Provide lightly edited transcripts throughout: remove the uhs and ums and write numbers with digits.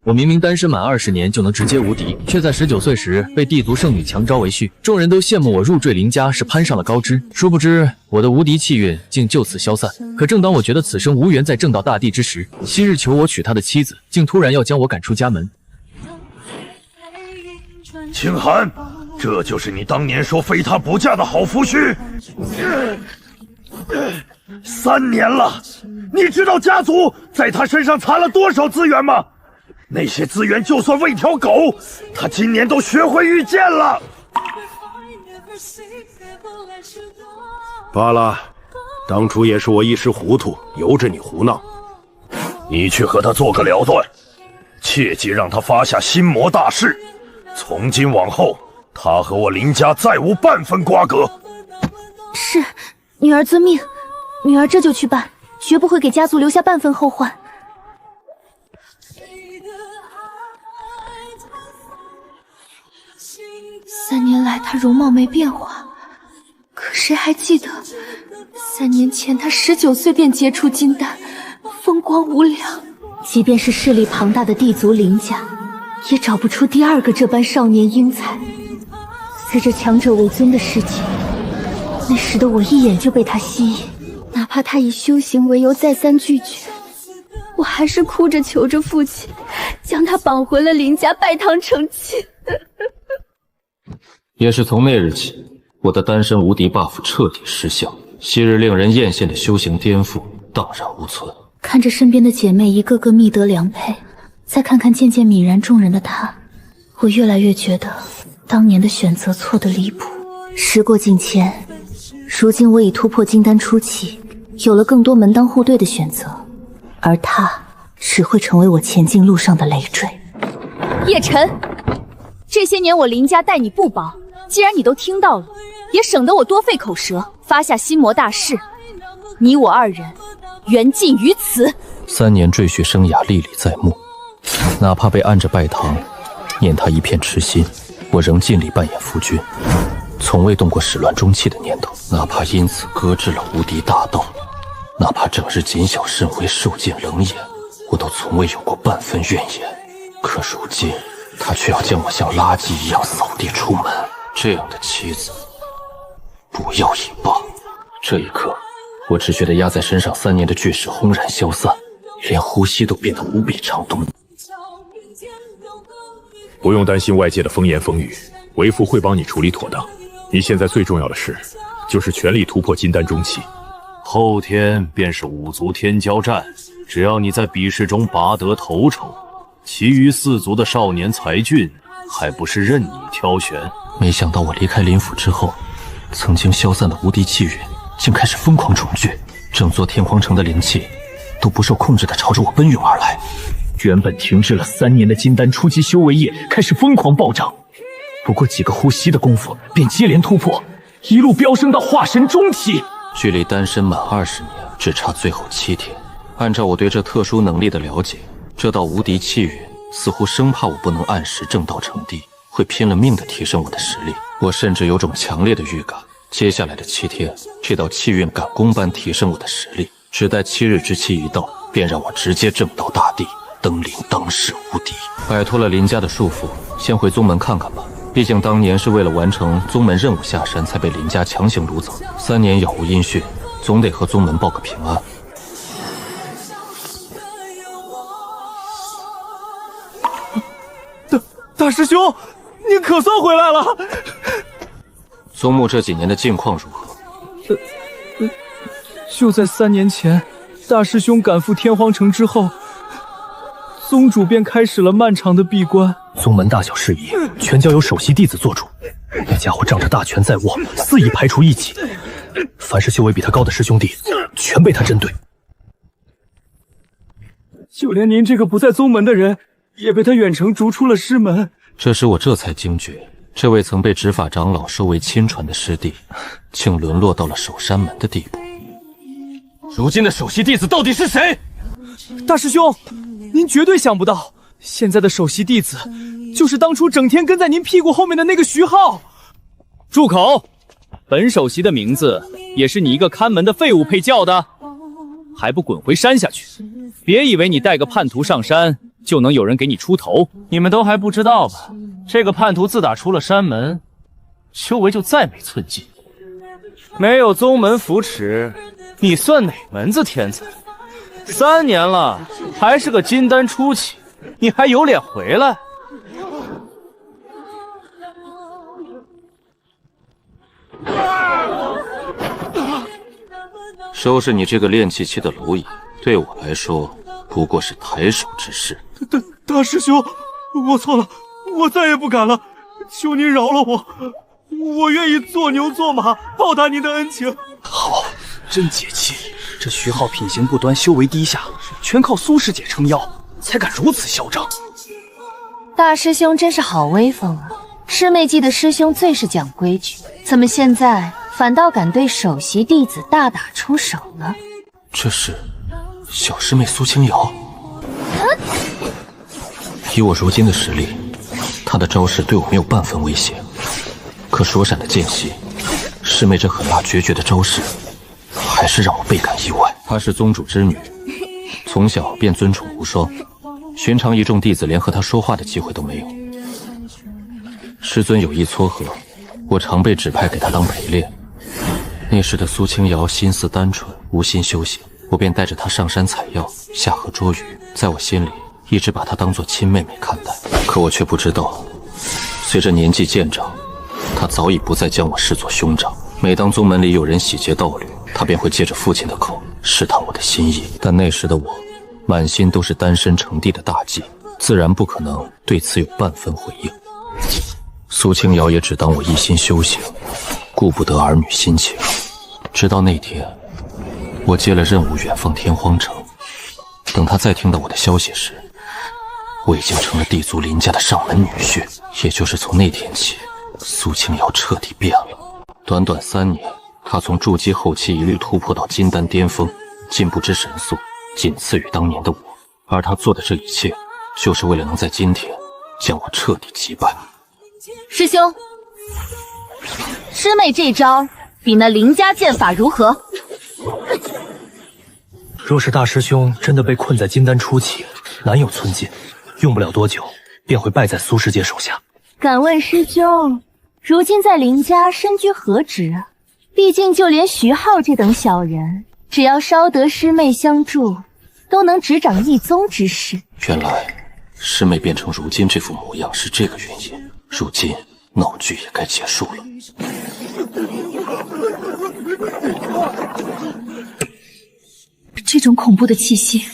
我明明单身满20年就能直接无敌，却在19岁时被地族圣女强招为婿。众人都羡慕我入赘林家是攀上了高枝，殊不知我的无敌气运竟就此消散。可正当我觉得此生无缘再正到大地之时，昔日求我娶她的妻子，竟突然要将我赶出家门。清寒，这就是你当年说非他不嫁的好夫婿。3年了，你知道家族在他身上藏了多少资源吗？那些资源就算喂条狗，他今年都学会御剑了。罢了，当初也是我一时糊涂，由着你胡闹。你去和他做个了断，切忌让他发下心魔大事。从今往后，他和我林家再无半分瓜葛。是，女儿遵命，女儿这就去办，绝不会给家族留下半分后患。3年来，她容貌没变化，可谁还记得3年前她19岁便结出金丹，风光无两。即便是势力庞大的地族林家，也找不出第2个这般少年英才。随着强者为尊的世界，那时的我一眼就被他吸引，哪怕他以修行为由再三拒绝，我还是哭着求着父亲，将他绑回了林家拜堂成亲。也是从那日起，我的单身无敌 buff 彻底失效，昔日令人艳羡的修行颠覆荡然无存。看着身边的姐妹一个个觅得良配，再看看渐渐泯然众人的她，我越来越觉得当年的选择错得离谱。时过境迁，如今我已突破金丹初期，有了更多门当户对的选择，而她只会成为我前进路上的累赘。叶晨，这些年我林家待你不薄，既然你都听到了，也省得我多费口舌，发下心魔大誓。你我2人缘尽于此。3年赘婿生涯历历在目，哪怕被按着拜堂，念他一片痴心，我仍尽力扮演夫君，从未动过始乱终弃的念头。哪怕因此搁置了无敌大道，哪怕整日谨小慎微，受尽冷眼，我都从未有过半分怨言。可如今他却要将我像垃圾一样扫地出门，这样的妻子不要也罢。这一刻，我只觉得压在身上3年的巨石轰然消散，连呼吸都变得无比畅通。不用担心外界的风言风语，为父会帮你处理妥当。你现在最重要的事，就是全力突破金丹中期。后天便是5族天骄战，只要你在比试中拔得头筹，其余4族的少年才俊，还不是任你挑选。没想到我离开林府之后，曾经消散的无敌气运竟开始疯狂重聚，整座天荒城的灵气都不受控制地朝着我奔涌而来。原本停滞了3年的金丹初级修为业开始疯狂暴涨，不过几个呼吸的功夫便接连突破，一路飙升到化神中期。距离单身满20年只差最后7天。按照我对这特殊能力的了解，这道无敌气运似乎生怕我不能按时正道成帝，会拼了命地提升我的实力。我甚至有种强烈的预感，接下来的7天，这道气运赶工般提升我的实力，只待7日之期一到，便让我直接正道大地，登临当世无敌。摆脱了林家的束缚，先回宗门看看吧。毕竟当年是为了完成宗门任务下山，才被林家强行掳走。3年杳无音讯，总得和宗门报个平安。大师兄，你可算回来了。宗墓这几年的境况如何？就在3年前，大师兄赶赴天荒城之后，宗主便开始了漫长的闭关。宗门大小事宜，全交由首席弟子做主。那家伙仗着大权在握，肆意排除异己，凡是修为比他高的师兄弟，全被他针对。就连您这个不在宗门的人，也被他远程逐出了师门。这时我这才惊觉，这位曾被执法长老收为亲传的师弟，竟沦落到了守山门的地步。如今的首席弟子到底是谁？大师兄，您绝对想不到，现在的首席弟子就是当初整天跟在您屁股后面的那个徐浩。住口！本首席的名字也是你一个看门的废物配叫的，还不滚回山下去！别以为你带个叛徒上山就能有人给你出头。你们都还不知道吧？这个叛徒自打出了山门，修为就再没寸进。没有宗门扶持，你算哪门子天才？3年了，还是个金丹初期，你还有脸回来？收拾你这个练气期的蝼蚁，对我来说不过是抬手之事。大师兄，我错了，我再也不敢了，求您饶了我，我愿意做牛做马报答您的恩情。好，真解气！这徐浩品行不端，修为低下，全靠苏师姐撑腰，才敢如此嚣张。大师兄真是好威风啊！师妹记得师兄最是讲规矩，怎么现在反倒敢对首席弟子大打出手了？这是小师妹苏清瑶。以我如今的实力，她的招式对我没有半分威胁。可所闪的间隙，师妹这狠辣决绝的招式，还是让我倍感意外。她是宗主之女，从小便尊宠无双，寻常一众弟子连和她说话的机会都没有。师尊有意撮合，我常被指派给她当陪练。那时的苏清瑶心思单纯，无心修行，我便带着她上山采药，下河捉鱼，在我心里一直把她当作亲妹妹看待。可我却不知道，随着年纪渐长，她早已不再将我视作兄长。每当宗门里有人喜结道侣，她便会借着父亲的口试探我的心意。但那时的我，满心都是单身成帝的大计，自然不可能对此有半分回应。苏清瑶也只当我一心修行，顾不得儿女心情。直到那天，我接了任务远放天荒城，等她再听到我的消息时，我已经成了地族林家的上门女婿。也就是从那天起，苏清瑶彻底变了。短短3年，她从筑基后期一路突破到金丹巅峰，进步之神速，仅次于当年的我。而她做的这一切，就是为了能在今天将我彻底击败。师兄，师妹这招比那林家剑法如何？若是大师兄真的被困在金丹初期，难有寸进，用不了多久便会败在苏师姐手下。敢问师兄，如今在林家身居何职啊？毕竟就连徐浩这等小人，只要稍得师妹相助，都能执掌一宗之事。原来师妹变成如今这副模样是这个原因。如今闹剧也该结束了。这种恐怖的气息，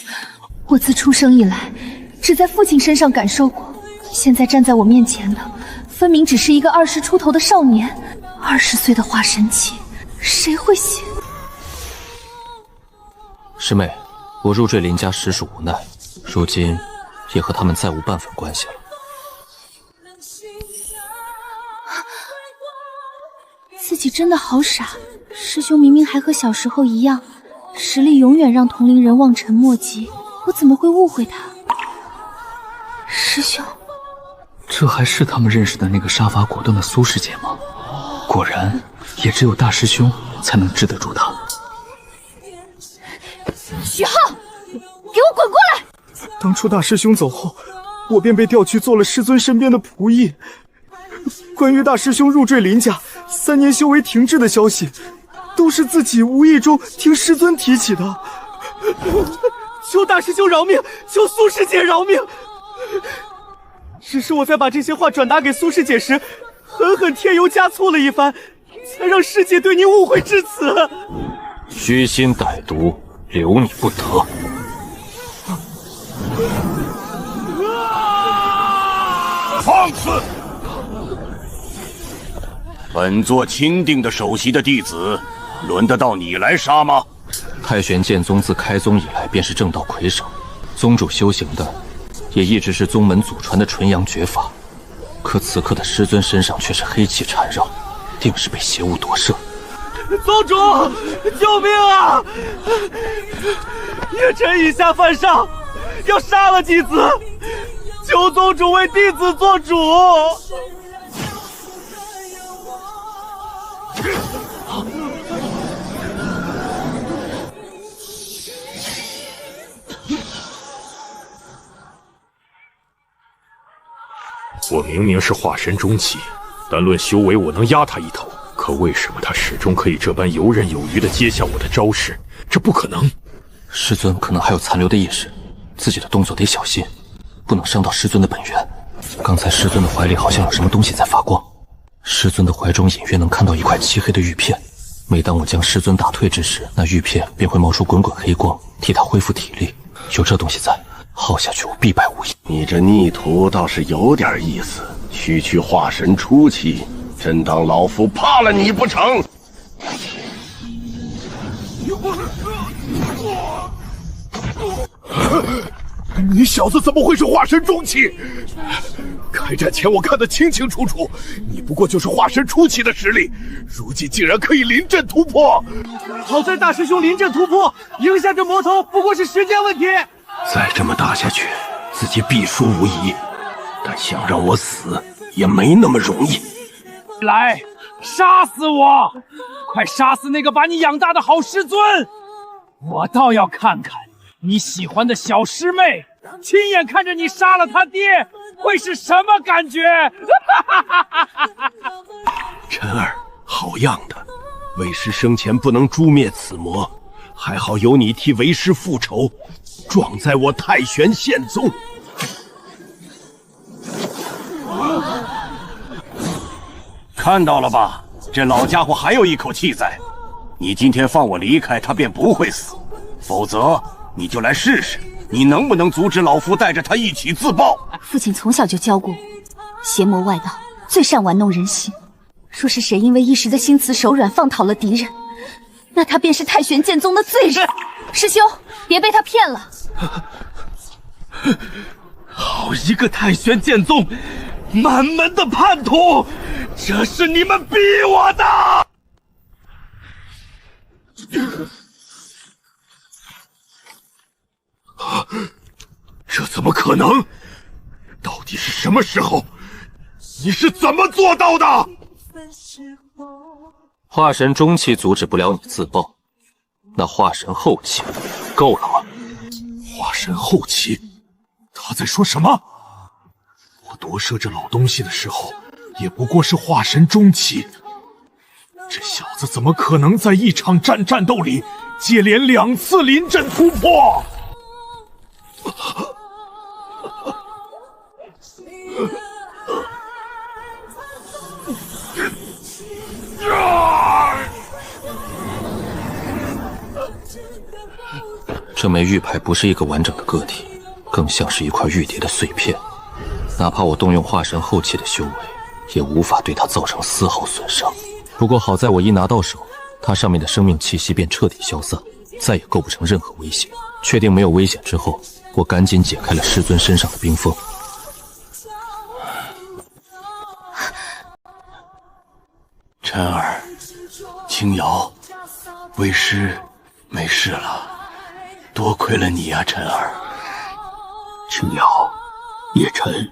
我自出生以来只在父亲身上感受过。现在站在我面前的，分明只是一个20出头的少年。20岁的化神期，谁会信？师妹，我入赘林家实属无奈，如今也和他们再无半分关系了。自己真的好傻，师兄明明还和小时候一样，实力永远让同龄人望尘莫及，我怎么会误会他？师兄，这还是他们认识的那个杀伐果断的苏师姐吗？果然，也只有大师兄才能治得住她。徐浩，给我滚过来！当初大师兄走后，我便被调去做了师尊身边的仆役。关于大师兄入赘林家3年修为停滞的消息，都是自己无意中听师尊提起的。求大师兄饶命，求苏师姐饶命！只是我在把这些话转达给苏师姐时，狠狠添油加醋了一番，才让师姐对您误会至此。居心歹毒，留你不得。放肆！本座钦定的首席的弟子，轮得到你来杀吗？太玄剑宗自开宗以来便是正道魁首，宗主修行的也一直是宗门祖传的纯阳绝法。可此刻的师尊身上却是黑气缠绕，定是被邪物夺舍。宗主，救命啊！叶辰以下犯上，要杀了弟子，求宗主为弟子做主。我明明是化神中期，单论修为，我能压他一头。可为什么他始终可以这般游刃有余地接下我的招式？这不可能。师尊可能还有残留的意识，自己的动作得小心，不能伤到师尊的本源。刚才师尊的怀里好像有什么东西在发光，师尊的怀中隐约能看到一块漆黑的玉片。每当我将师尊打退之时，那玉片便会冒出滚滚黑光，替他恢复体力。有这东西在，耗下去我必败无疑。你这逆徒倒是有点意思，区化神初期，真当老夫怕了你不成？你小子怎么会是化神中期？开战前我看得清清楚楚，你不过就是化神初期的实力，如今竟然可以临阵突破。好在大师兄临阵突破，赢下这魔头不过是时间问题。再这么打下去，自己必输无疑。但想让我死，也没那么容易。来，杀死我！快杀死那个把你养大的好师尊！我倒要看看你喜欢的小师妹，亲眼看着你杀了他爹，会是什么感觉？晨儿，好样的！为师生前不能诛灭此魔，还好有你替为师复仇，壮哉我太玄剑宗！看到了吧，这老家伙还有一口气在。你今天放我离开，他便不会死；否则，你就来试试，你能不能阻止老夫带着他一起自爆？父亲从小就教过我，邪魔外道最善玩弄人心。若是谁因为一时的心慈手软放讨了敌人，那他便是太玄剑宗的罪人。师兄，别被他骗了。好一个太玄剑宗，满门的叛徒！这是你们逼我的！这怎么可能？到底是什么时候？你是怎么做到的？化神中期阻止不了你自爆，那化神后期够了吗？化神后期？他在说什么？我夺舍这老东西的时候，也不过是化神中期。这小子怎么可能在一场战斗里接连2次临阵突破？这枚玉牌不是一个完整的个体，更像是一块玉蝶的碎片。哪怕我动用化神后期的修为，也无法对它造成丝毫损伤。不过好在我一拿到手，它上面的生命气息便彻底消散，再也构不成任何威胁。确定没有危险之后，我赶紧解开了师尊身上的冰封。晨儿，青瑶，为师没事了，多亏了你啊，晨儿。青瑶，叶晨，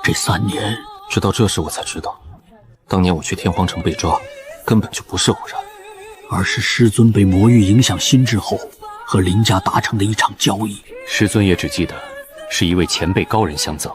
这3年，直到这时我才知道，当年我去天皇城被抓，根本就不是偶然，而是师尊被魔域影响心智后，和林家达成的一场交易。师尊也只记得是一位前辈高人相赠。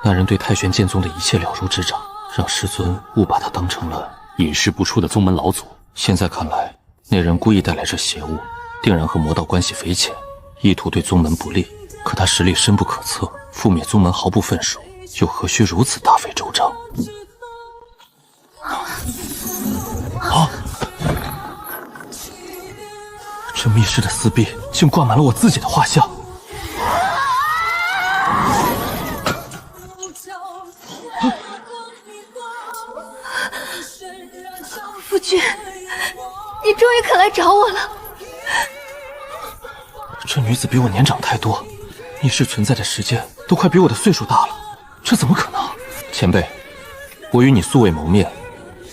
那人对太玄剑宗的一切了如指掌，让师尊误把他当成了隐世不出的宗门老祖。现在看来，那人故意带来这邪物，定然和魔道关系匪浅，意图对宗门不利。可他实力深不可测，覆灭宗门毫不份数，又何须如此大费周章？啊！这密室的四壁竟挂满了我自己的画像。夫君，你终于肯来找我了。这女子比我年长太多，密室存在的时间都快比我的岁数大了，这怎么可能？前辈，我与你素未谋面，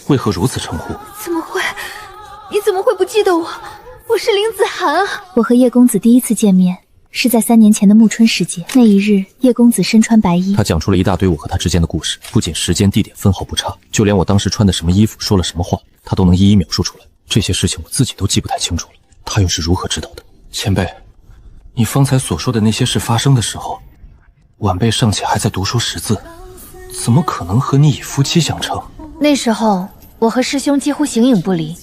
为何如此称呼？怎么会？你怎么会不记得我？我是林子涵啊！我和叶公子第一次见面是在3年前的暮春时节。那一日，叶公子身穿白衣，他讲出了一大堆我和他之间的故事，不仅时间地点分毫不差，就连我当时穿的什么衣服、说了什么话，他都能一一描述出来。这些事情我自己都记不太清楚了，他又是如何知道的？前辈，你方才所说的那些事发生的时候，晚辈尚且还在读书识字，怎么可能和你以夫妻相称？那时候我和师兄几乎形影不离，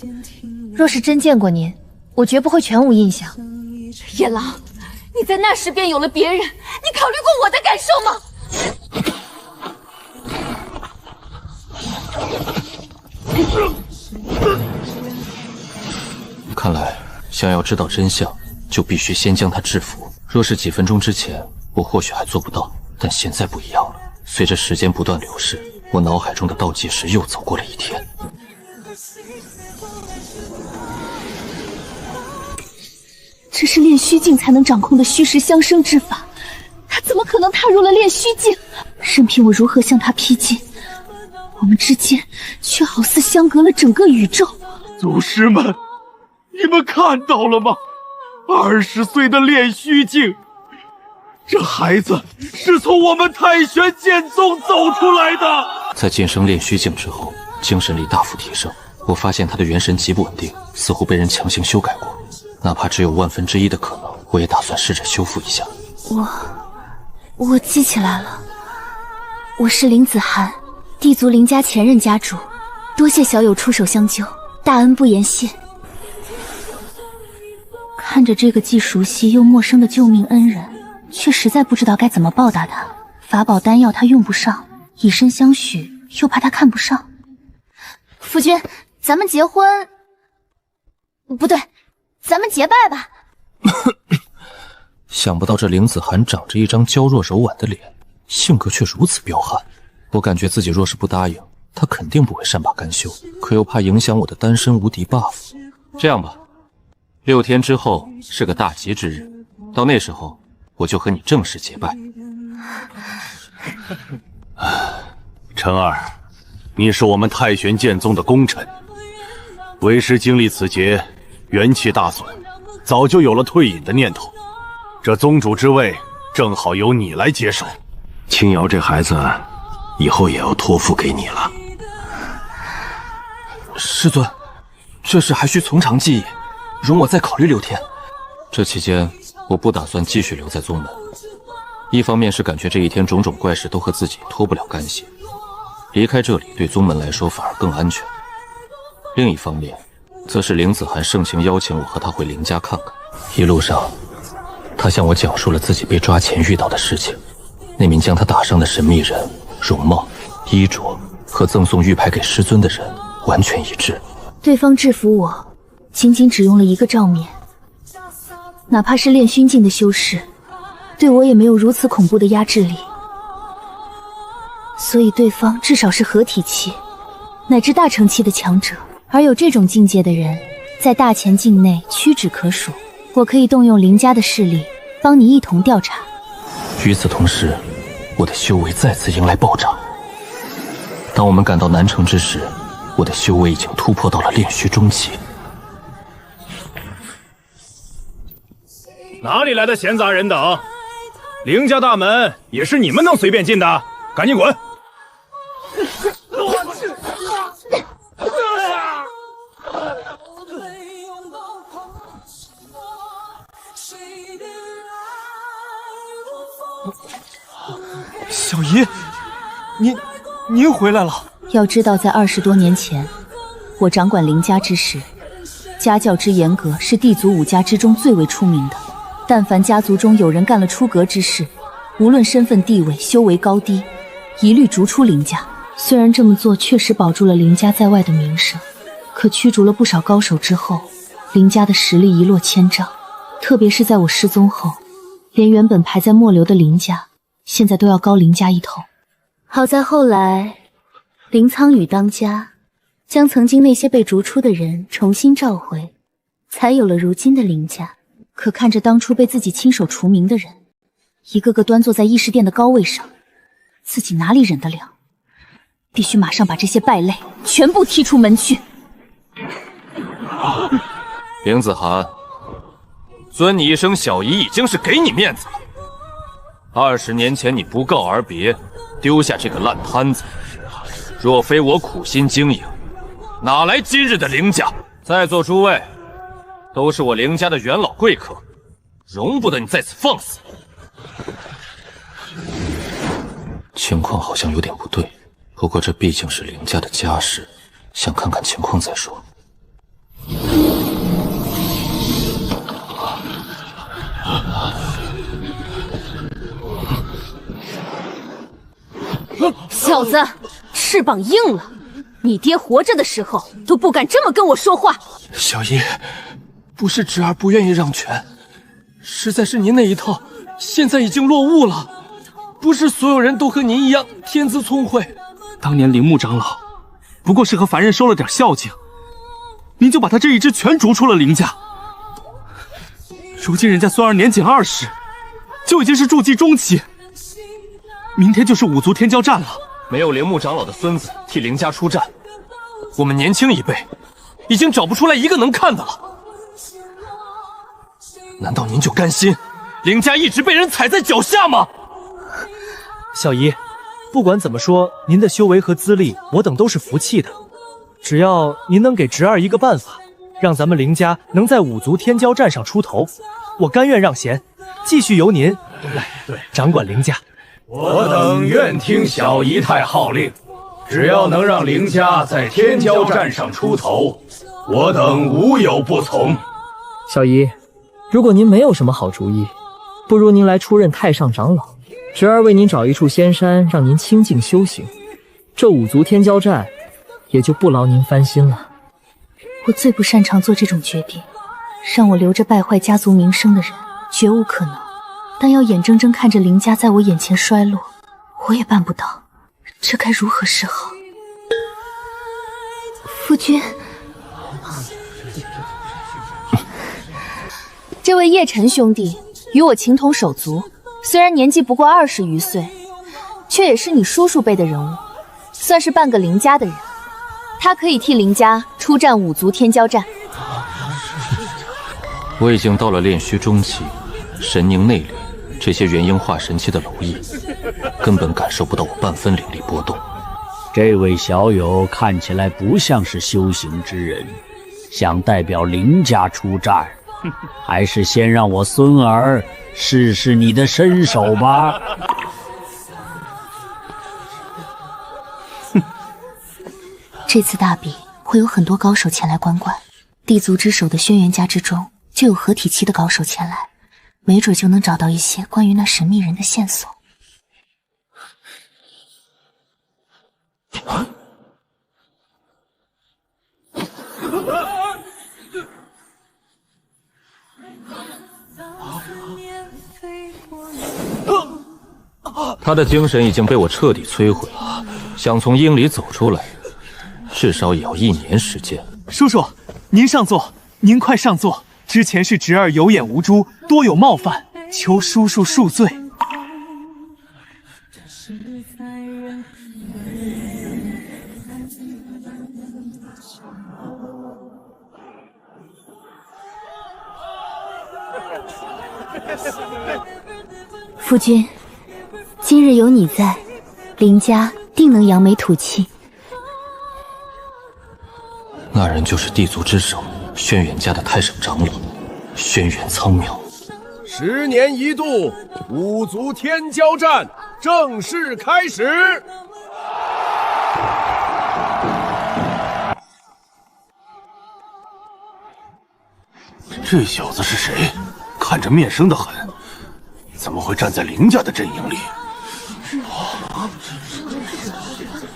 若是真见过您，我绝不会全无印象。野狼，你在那时便有了别人，你考虑过我的感受吗？看来，想要知道真相，就必须先将他制服。若是几分钟之前，我或许还做不到，但现在不一样了。随着时间不断流逝，我脑海中的倒计时又走过了一天。这是炼虚境才能掌控的虚实相生之法，他怎么可能踏入了炼虚境？任凭我如何向他逼近，我们之间却好似相隔了整个宇宙。祖师们，你们看到了吗？20岁的炼虚境，这孩子是从我们太玄剑宗走出来的。在晋升炼虚境之后，精神力大幅提升。我发现他的元神极不稳定，似乎被人强行修改过。哪怕只有1/1000的可能，我也打算试着修复一下。我记起来了，我是林子涵，地族林家前任家主，多谢小友出手相救，大恩不言谢。看着这个既熟悉又陌生的救命恩人，却实在不知道该怎么报答他。法宝丹药他用不上，以身相许又怕他看不上。夫君，咱们结婚，不对，咱们结拜吧。想不到这林子涵长着一张娇弱柔婉的脸，性格却如此彪悍。我感觉自己若是不答应，他肯定不会善罢甘休，可又怕影响我的单身无敌 buff。这样吧，6天之后是个大吉之日，到那时候我就和你正式结拜。陈儿，你是我们太玄剑宗的功臣，为师经历此劫，元气大损，早就有了退隐的念头。这宗主之位正好由你来接手。青瑶这孩子，以后也要托付给你了。师尊，这事还需从长计议，容我再考虑6天。这期间，我不打算继续留在宗门。一方面是感觉这一天种种怪事都和自己脱不了干系，离开这里对宗门来说反而更安全。另一方面，则是林子涵盛情邀请我和他回林家看看。一路上，他向我讲述了自己被抓前遇到的事情。那名将他打伤的神秘人，容貌、衣着和赠送玉牌给师尊的人完全一致。对方制服我，仅仅只用了1个照面，哪怕是炼虚境的修士，对我也没有如此恐怖的压制力。所以对方至少是合体期，乃至大成期的强者。而有这种境界的人，在大前境内屈指可数。我可以动用林家的势力，帮你一同调查。与此同时，我的修为再次迎来暴涨。当我们赶到南城之时，我的修为已经突破到了炼虚中期。哪里来的闲杂人等？林家大门也是你们能随便进的？赶紧滚！小姨，您回来了。要知道，在20多年前，我掌管林家之时，家教之严格是地族5家之中最为出名的。但凡家族中有人干了出格之事，无论身份地位、修为高低，一律逐出林家。虽然这么做确实保住了林家在外的名声，可驱逐了不少高手之后，林家的实力一落千丈。特别是在我失踪后，连原本排在末流的林家，现在都要高林家一头。好在后来林苍宇当家，将曾经那些被逐出的人重新召回，才有了如今的林家。可看着当初被自己亲手除名的人，一个个端坐在议事殿的高位上，自己哪里忍得了？必须马上把这些败类全部踢出门去。林子涵，尊你一声小姨已经是给你面子了。20年前你不告而别，丢下这个烂摊子，若非我苦心经营，哪来今日的林家？在座诸位都是我林家的元老贵客，容不得你在此放肆。情况好像有点不对，不过这毕竟是林家的家事，先看看情况再说。小子，翅膀硬了！你爹活着的时候都不敢这么跟我说话。小姨，不是侄儿不愿意让权，实在是您那一套现在已经落伍了。不是所有人都和您一样天资聪慧。当年铃木长老不过是和凡人收了点孝敬，您就把他这一支全逐出了林家。如今人家孙儿年仅20，就已经是筑基中期，明天就是五族天骄战了。没有铃木长老的孙子替林家出战，我们年轻一辈已经找不出来一个能看的了。难道您就甘心林家一直被人踩在脚下吗？小姨，不管怎么说，您的修为和资历，我等都是服气的。只要您能给侄儿一个办法，让咱们林家能在五族天骄战上出头，我甘愿让贤，继续由您来掌管林家。我等愿听小姨太号令，只要能让林家在天骄战上出头，我等无有不从。小姨，如果您没有什么好主意，不如您来出任太上长老，侄儿为您找一处仙山，让您清静修行，这五族天骄战也就不劳您烦心了。我最不擅长做这种决定，让我留着败坏家族名声的人，绝无可能。但要眼睁睁看着林家在我眼前衰落，我也办不到，这该如何是好？夫君，这位叶晨兄弟与我情同手足，虽然年纪不过20余岁，却也是你叔叔辈的人物，算是半个林家的人。他可以替林家出战五族天骄战。我已经到了炼虚中期，神凝内力，这些元婴化神期的蝼蚁根本感受不到我半分灵力波动。这位小友看起来不像是修行之人，想代表林家出战，还是先让我孙儿试试你的身手吧。这次大比会有很多高手前来观观，地族之首的轩辕家之中就有合体期的高手前来，没准就能找到一些关于那神秘人的线索。他的精神已经被我彻底摧毁，想从阴里走出来，至少也要1年时间。叔叔，您上座，您快上座。之前是侄儿有眼无珠，多有冒犯，求叔叔恕罪。夫君，今日有你在，林家定能扬眉吐气。那人就是地族之首轩辕家的太上长老轩辕苍渺。10年一度五族天骄战正式开始。这小子是谁？看着面生的很，怎么会站在林家的阵营里？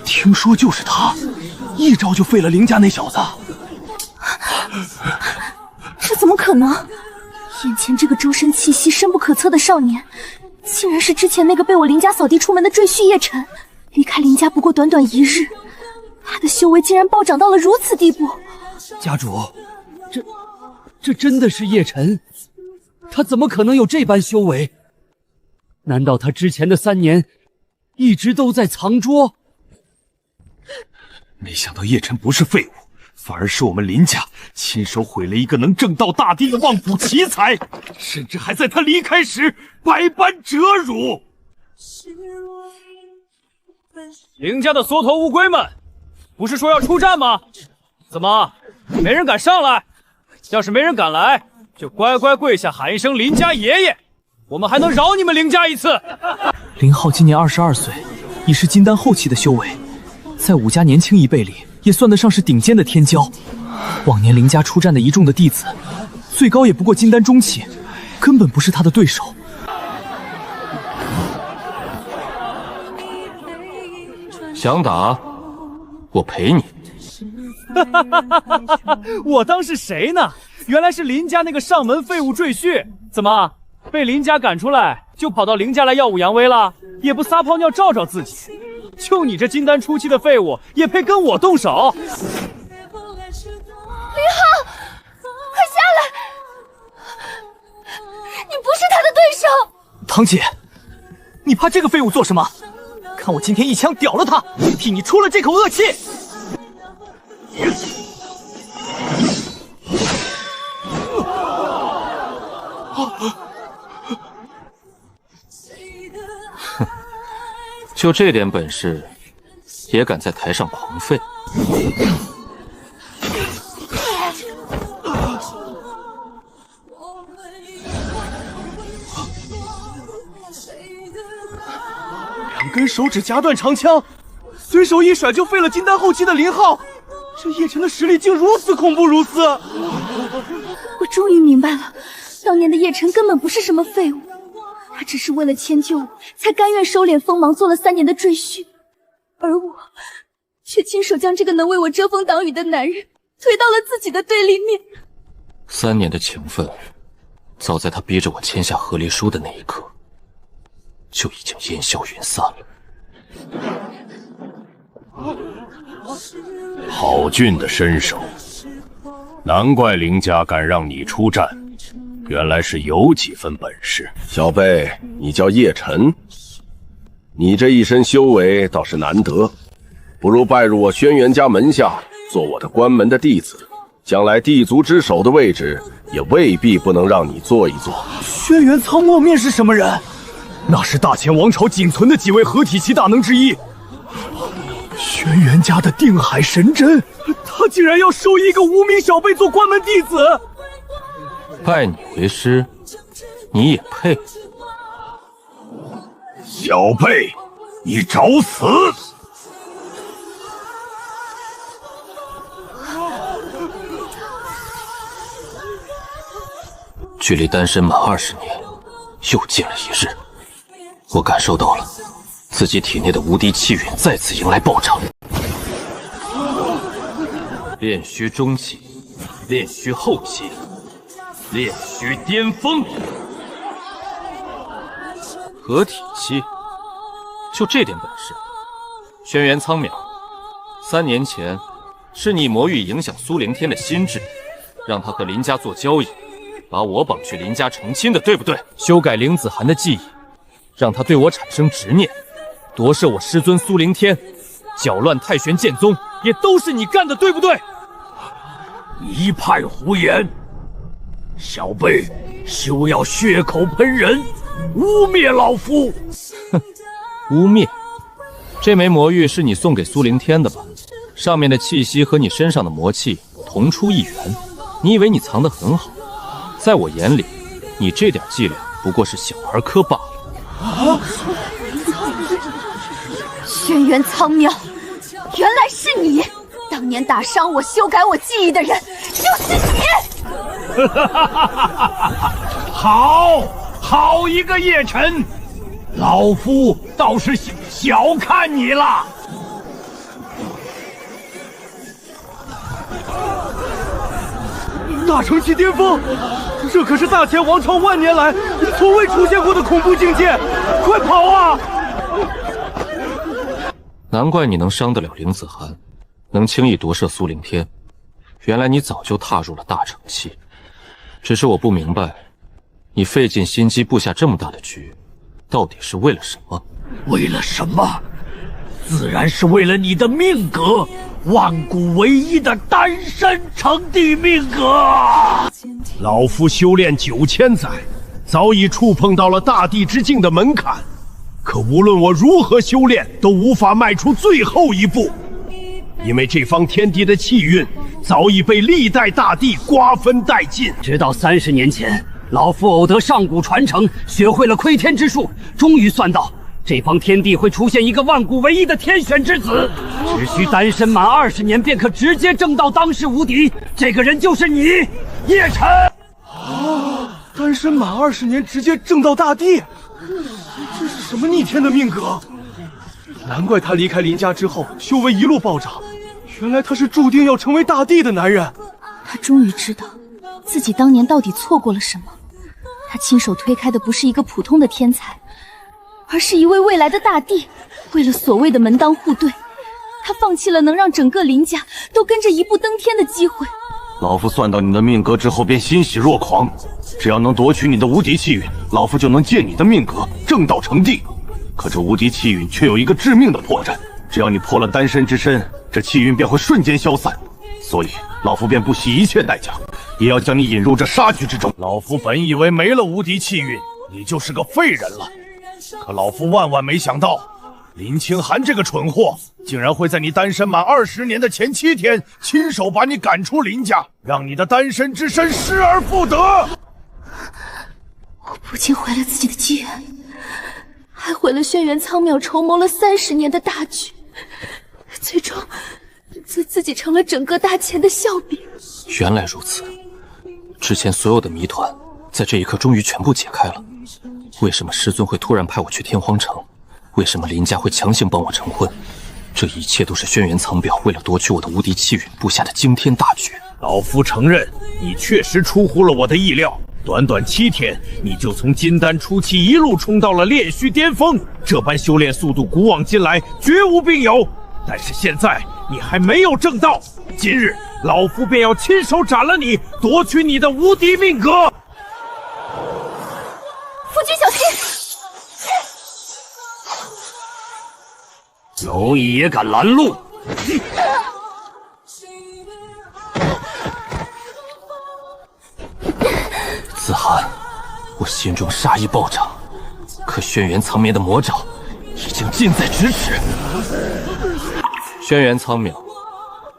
听说就是他，一招就废了林家那小子。这怎么可能？眼前这个周身气息深不可测的少年，竟然是之前那个被我林家扫地出门的赘婿叶晨。离开林家不过短短1日，他的修为竟然暴涨到了如此地步。家主，这真的是叶晨？他怎么可能有这般修为？难道他之前的3年一直都在藏拙？没想到叶晨不是废物，反而是我们林家亲手毁了一个能正道大地的望府奇才，甚至还在他离开时百般折辱。林家的缩头乌龟们，不是说要出战吗？怎么没人敢上来？要是没人敢来，就乖乖跪下喊一声林家爷爷，我们还能饶你们林家一次。林浩今年22岁，已是金丹后期的修为，在武家年轻一辈里也算得上是顶尖的天骄。往年林家出战的一众的弟子，最高也不过金丹中期，根本不是他的对手。想打，我陪你。我当是谁呢？原来是林家那个上门废物赘婿。怎么被林家赶出来，就跑到林家来耀武扬威了？也不撒泡尿照照自己？就你这金丹初期的废物，也配跟我动手？林浩，快下来！你不是他的对手。堂姐，你怕这个废物做什么？看我今天一枪屌了他，替你出了这口恶气！就这点本事，也敢在台上狂吠？2根手指夹断长枪，随手一甩就废了金丹后期的林浩，这叶晨的实力竟如此恐怖如斯！我终于明白了，当年的叶晨根本不是什么废物，他只是为了迁就我，才甘愿收敛锋芒，做了3年的赘婿，而我却亲手将这个能为我遮风挡雨的男人推到了自己的对立面。3年的情分，早在他逼着我签下和离书的那一刻，就已经烟消云散了。好俊的身手，难怪林家敢让你出战，原来是有几分本事。小辈，你叫叶晨，你这一身修为倒是难得，不如拜入我轩辕家门下，做我的关门的弟子，将来地族之首的位置也未必不能让你坐一坐。轩辕苍墨面是什么人？那是大前王朝仅存的几位合体期大能之一，轩辕家的定海神针，他竟然要收一个无名小辈做关门弟子！拜你为师，你也配？小辈，你找死！距离单身满20年，又近了1日。我感受到了自己体内的无敌气运再次迎来暴涨。炼虚中期，炼虚后期，炼虚巅峰，合体期，就这点本事。轩辕苍邈，3年前是你魔域影响苏灵天的心智，让他和林家做交易，把我绑去林家成亲的，对不对？修改凌子涵的记忆，让他对我产生执念，夺舍我师尊苏灵天，搅乱太玄剑宗，也都是你干的，对不对？一派胡言！小辈休要血口喷人，污蔑老夫！哼，污蔑？这枚魔玉是你送给苏灵天的吧？上面的气息和你身上的魔气同出一源，你以为你藏得很好？在我眼里，你这点伎俩不过是小儿科罢了。轩辕苍邈，原来是你！当年打伤我、修改我记忆的人，就是你！好一个叶晨，老夫倒是小看你了。大成期巅峰，这可是大前王朝万年来从未出现过的恐怖境界！快跑啊！难怪你能伤得了凌子涵，能轻易夺舍苏灵天。原来你早就踏入了大成期，只是我不明白，你费尽心机布下这么大的局，到底是为了什么？为了什么？自然是为了你的命格。万古唯一的单身成帝命格，老夫修炼9000载，早已触碰到了大地之境的门槛，可无论我如何修炼，都无法迈出最后一步，因为这方天地的气运早已被历代大帝瓜分殆尽。直到30年前，老夫偶得上古传承，学会了窥天之术，终于算到这方天地会出现一个万古唯一的天选之子，只需单身满20年便可直接证到当世无敌。这个人就是你，叶辰。单身满20年直接证到大帝，这是什么逆天的命格？难怪他离开林家之后修为一路暴涨，原来他是注定要成为大帝的男人。他终于知道自己当年到底错过了什么。他亲手推开的不是一个普通的天才，而是一位未来的大帝。为了所谓的门当户对，他放弃了能让整个林家都跟着一步登天的机会。老夫算到你的命格之后便欣喜若狂，只要能夺取你的无敌气运，老夫就能借你的命格正道成帝。可这无敌气运却有一个致命的破绽，只要你破了单身之身，这气运便会瞬间消散。所以老夫便不惜一切代价，也要将你引入这杀局之中。老夫本以为没了无敌气运，你就是个废人了，可老夫万万没想到，林清寒这个蠢货，竟然会在你单身满20年的前7天，亲手把你赶出林家，让你的单身之身失而复得。我不仅毁了自己的机缘，还毁了轩辕苍邈筹谋了30年的大局，最终自己成了整个大钱的笑柄。原来如此，之前所有的谜团，在这一刻终于全部解开了。为什么师尊会突然派我去天荒城？为什么林家会强行帮我成婚？这一切都是轩辕苍邈为了夺取我的无敌气运布下的惊天大局。老夫承认，你确实出乎了我的意料。短短7天，你就从金丹初期一路冲到了炼虚巅峰，这般修炼速度古往今来绝无并有。但是现在你还没有证道，今日老夫便要亲手斩了你，夺取你的无敌命格。夫君小心！蝼蚁也敢拦路！子涵，我心中杀意暴涨，可轩辕苍邈的魔爪已经近在咫尺。轩辕苍邈，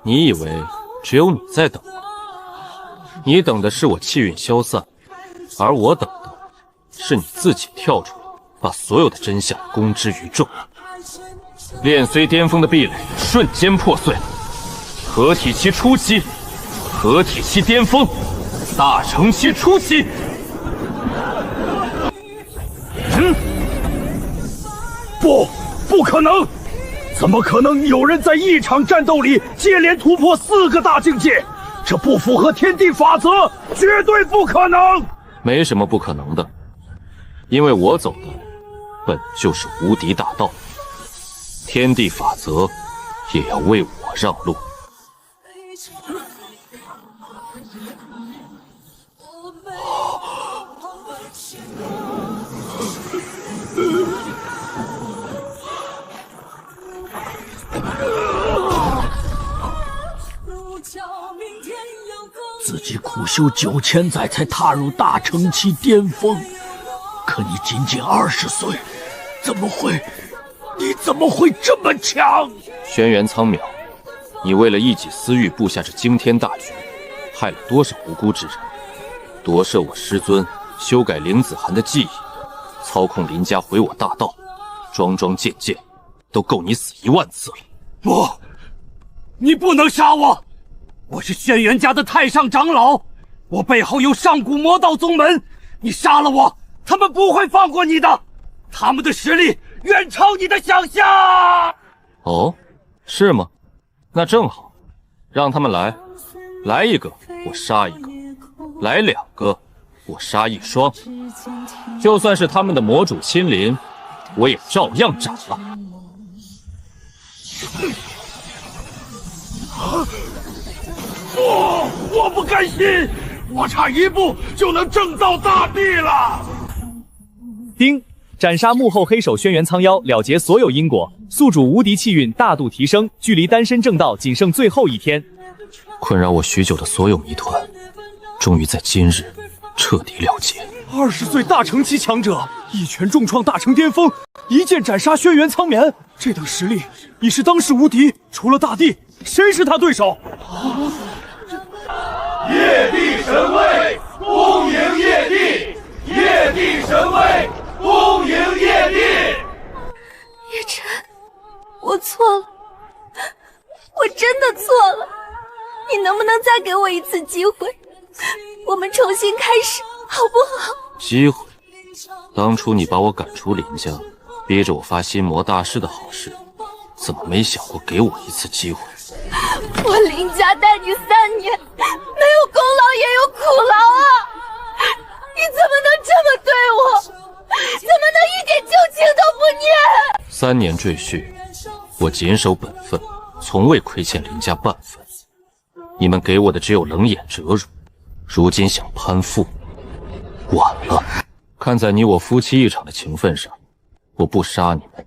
你以为只有你在等吗？你等的是我气运消散，而我等的是你自己跳出来，把所有的真相公之于众。炼髓巅峰的壁垒瞬间破碎，合体期初期，合体期巅峰，大成期初期。不可能！怎么可能有人在一场战斗里接连突破4个大境界？这不符合天地法则，绝对不可能！没什么不可能的，因为我走的本就是无敌大道，天地法则也要为我让路。自己苦修9000载才踏入大成期巅峰，可你仅仅20岁，你怎么会这么强？轩辕苍邈，你为了一己私欲布下这惊天大局，害了多少无辜之人？夺舍我师尊，修改林子涵的记忆，操控林家毁我大道，桩桩件件都够你死1万次了。不，你不能杀我！我是轩辕家的太上长老，我背后有上古魔道宗门，你杀了我，他们不会放过你的，他们的实力远超你的想象。哦，是吗？那正好，让他们来，来一个我杀一个，来2个我杀1双，就算是他们的魔主亲临，我也照样斩了。我不甘心，我差1步就能证到大帝了。丁，斩杀幕后黑手轩辕苍妖，了结所有因果，宿主无敌气运大度提升，距离单身正道仅剩最后1天。困扰我许久的所有谜团，终于在今日彻底了结。20岁大成期强者，一拳重创大成巅峰，一剑斩杀轩辕苍邈，这等实力已是当世无敌，除了大帝，谁是他对手？夜帝神威，恭迎夜帝！夜帝神威，恭迎夜帝！叶晨，我错了，我真的错了，你能不能再给我一次机会，我们重新开始，好不好？机会？当初你把我赶出林家，逼着我发心魔大师的好事，怎么没想过给我一次机会？我林家带你3年，没有功劳也有苦劳啊！你怎么能这么对我？怎么能一点旧情都不念？3年赘婿，我谨守本分，从未亏欠林家半分。你们给我的只有冷眼折辱，如今想攀附，晚了。看在你我夫妻一场的情分上，我不杀你们。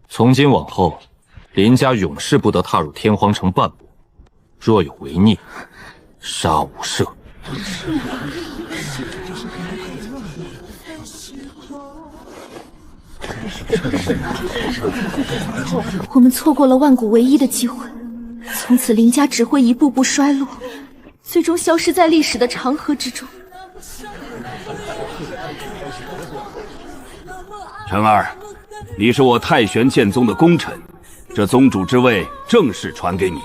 从今往后，林家永世不得踏入天荒城半步，若有违逆，杀无赦。我们错过了万古唯一的机会，从此林家只会一步步衰落，最终消失在历史的长河之中。晨儿，你是我太玄剑宗的功臣，这宗主之位正式传给你。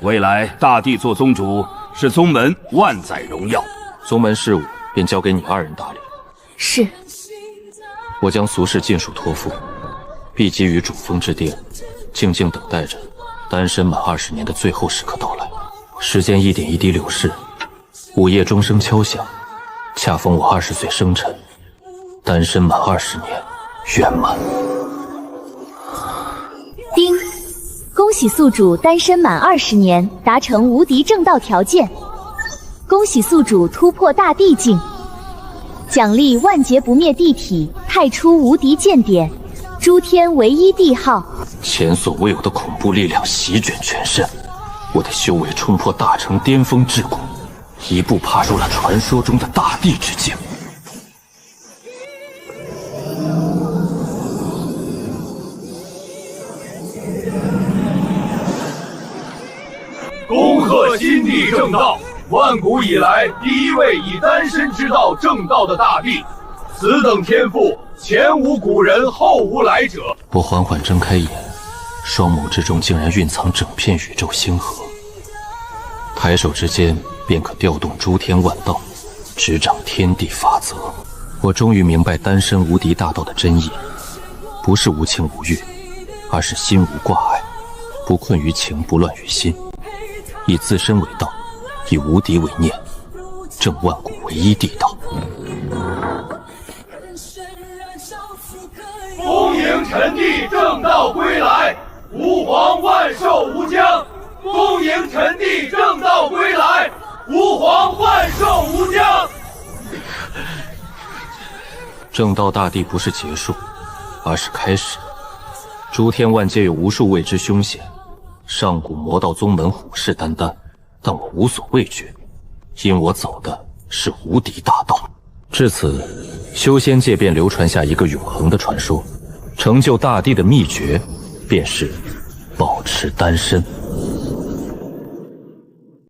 未来大帝做宗主，是宗门万载荣耀。宗门事务便交给你2人打理。是。我将俗事尽数托付，必基于主峰之巅，静静等待着单身满20年的最后时刻到来。时间一点一滴流逝，午夜钟声敲响，恰逢我20岁生辰，单身满20年，圆满。丁，恭喜宿主单身满20年，达成无敌正道条件。恭喜宿主突破大地境。奖励万劫不灭地体，派出无敌剑典，诸天唯一帝号。前所未有的恐怖力量席卷全身，我的修为冲破大成巅峰之谷，一步踏入了传说中的大地之境。恭贺新帝正道！万古以来第1位以单身之道正道的大帝，此等天赋，前无古人，后无来者。我缓缓睁开眼，双眸之中竟然蕴藏整片宇宙星河，抬手之间便可调动诸天万道，执掌天地法则。我终于明白单身无敌大道的真意，不是无情无欲，而是心无挂碍，不困于情，不乱于心，以自身为道，以无敌为念，正万古唯一地道。恭迎臣弟正道归来，吾皇万寿无疆。恭迎臣弟正道归来，吾皇万寿无疆。正道大帝不是结束，而是开始。诸天万界有无数未知凶险，上古魔道宗门虎视眈眈，但我无所畏惧，因我走的是无敌大道。至此，修仙界便流传下一个永恒的传说，成就大帝的秘诀便是保持单身。